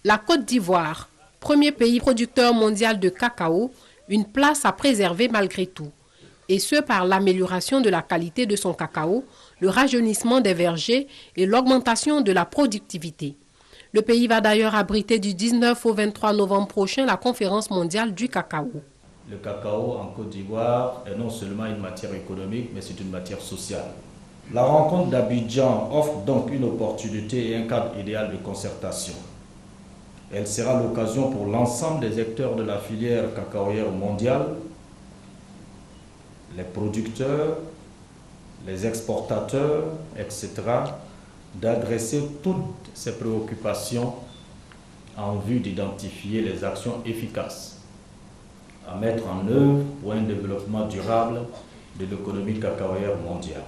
La Côte d'Ivoire, premier pays producteur mondial de cacao, une place à préserver malgré tout. Et ce par l'amélioration de la qualité de son cacao, le rajeunissement des vergers et l'augmentation de la productivité. Le pays va d'ailleurs abriter du 19 au 23 novembre prochain la conférence mondiale du cacao. Le cacao en Côte d'Ivoire est non seulement une matière économique, mais c'est une matière sociale. La rencontre d'Abidjan offre donc une opportunité et un cadre idéal de concertation. Elle sera l'occasion pour l'ensemble des acteurs de la filière cacaoyère mondiale, les producteurs, les exportateurs, etc., d'adresser toutes ces préoccupations en vue d'identifier les actions efficaces à mettre en œuvre pour un développement durable de l'économie cacaoyère mondiale.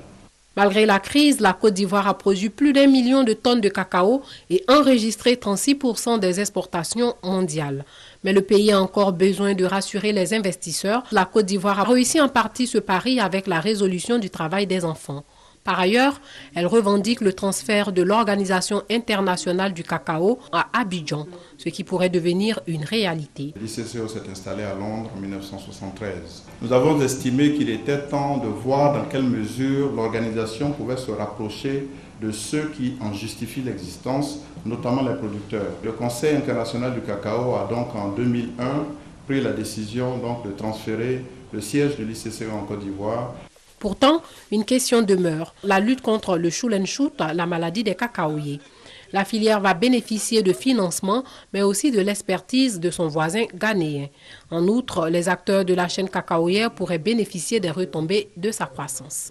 Malgré la crise, la Côte d'Ivoire a produit plus d'1 million de tonnes de cacao et enregistré 36% des exportations mondiales. Mais le pays a encore besoin de rassurer les investisseurs. La Côte d'Ivoire a réussi en partie ce pari avec la résolution du travail des enfants. Par ailleurs, elle revendique le transfert de l'Organisation internationale du cacao à Abidjan, ce qui pourrait devenir une réalité. L'ICCO s'est installé à Londres en 1973. Nous avons estimé qu'il était temps de voir dans quelle mesure l'organisation pouvait se rapprocher de ceux qui en justifient l'existence, notamment les producteurs. Le Conseil international du cacao a donc en 2001 pris la décision de transférer le siège de l'ICCO en Côte d'Ivoire. Pourtant, une question demeure, la lutte contre le chou and shoot, la maladie des cacaoyers. La filière va bénéficier de financement, mais aussi de l'expertise de son voisin ghanéen. En outre, les acteurs de la chaîne cacaoyère pourraient bénéficier des retombées de sa croissance.